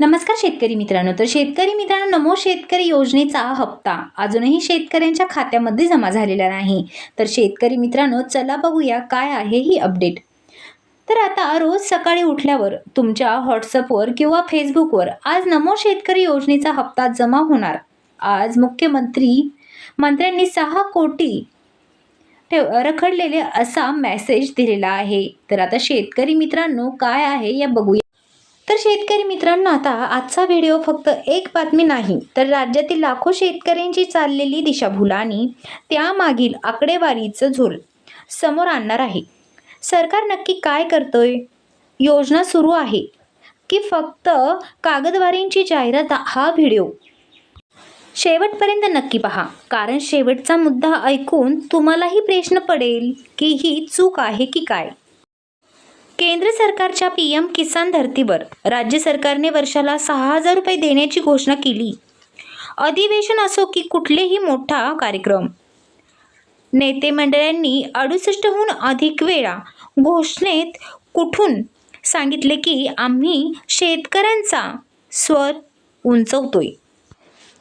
नमस्कार शेतकरी मित्रांनो. तर शेतकरी मित्रांनो, नमो शेतकरी योजनेचा हप्ता अजूनही शेतकऱ्यांच्या खात्यामध्ये जमा झालेला नाही. तर शेतकरी मित्रांनो, चला बघूया काय आहे ही अपडेट. तर आता रोज सकाळी उठल्यावर तुमच्या व्हॉट्सअपवर किंवा फेसबुकवर आज नमो शेतकरी योजनेचा हप्ता जमा होणार. आज मंत्र्यांनी 6 कोटी रखडलेले असा मेसेज दिलेला आहे. तर आता शेतकरी मित्रांनो काय आहे या बघूया. तर शेतकरी मित्रांनो, आता आजचा व्हिडिओ फक्त एक बातमी नाही, तर राज्यातील लाखो शेतकऱ्यांची चाललेली दिशाभूल आणि त्यामागील आकडेवारीचं झोल समोर आणणार आहे. सरकार नक्की काय करतोय? योजना सुरू आहे की फक्त कागदवारींची जाहिरात? हा व्हिडिओ शेवटपर्यंत नक्की पहा, कारण शेवटचा मुद्दा ऐकून तुम्हालाही प्रश्न पडेल की ही चूक आहे की काय. केंद्र सरकारच्या PM किसान धर्तीवर राज्य सरकारने वर्षाला 6,000 रुपये देण्याची घोषणा केली. अधिवेशन असो की कुठलेही मोठा कार्यक्रम, नेते मंडळांनी 68हून अधिक वेळा घोषणेत कुठून सांगितले की आम्ही शेतकऱ्यांचा स्वर उंचवतोय.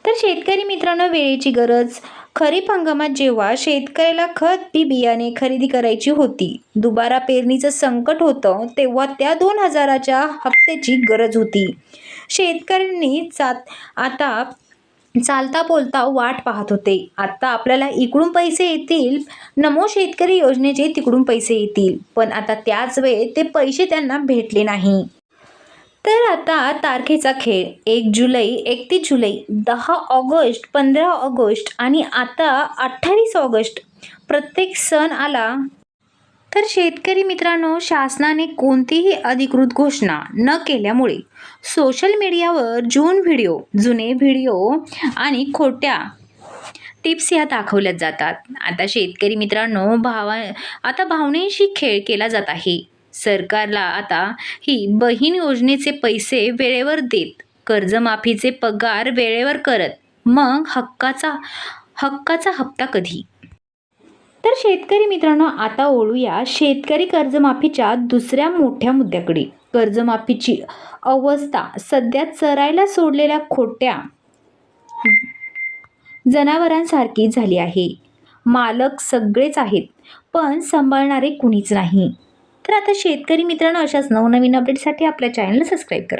तर शेतकरी मित्रांनो, वेळेची गरज. खरीप हंगामात जेव्हा शेतकऱ्याला खत बियाणे खरेदी करायची होती, दुबारा पेरणीचं संकट होतं, तेव्हा त्या 2,000च्या हप्त्याची गरज होती. शेतकऱ्यांनी आता चालता बोलता वाट पाहत होते. आता आपल्याला इकडून पैसे येतील, नमो शेतकरी योजनेचे तिकडून पैसे येतील, पण आता त्याच वेळी ते पैसे त्यांना भेटले नाही. तर आता तारखेचा खेळ. 1 जुलै, 31 जुलै, 10 ऑगस्ट, 15 ऑगस्ट आणि आता 28 ऑगस्ट. प्रत्येक सण आला तर शेतकरी मित्रांनो, शासनाने कोणतीही अधिकृत घोषणा न केल्यामुळे सोशल मीडियावर जुने व्हिडिओ आणि खोट्या टिप्स या दाखवल्या जातात. आता शेतकरी मित्रांनो, भावनेशी खेळ केला जात आहे. सरकारला आता ही बहीण योजनेचे पैसे वेळेवर देत, कर्जमाफीचे पगार वेळेवर करत, मग हक्काचा हप्ता कधी? तर शेतकरी मित्रांनो, आता वळूया शेतकरी कर्जमाफीच्या दुसऱ्या मोठ्या मुद्द्याकडे. कर्जमाफीची अवस्था सध्या चरायला सोडलेल्या खोट्या जनावरांसारखी झाली आहे. मालक सगळेच आहेत, पण सांभाळणारे कुणीच नाही. तर आता शेतकरी मित्रांनो, अशाच नवनवीन अपडेटसाठी आपल्या चॅनलला सबस्क्राईब करा.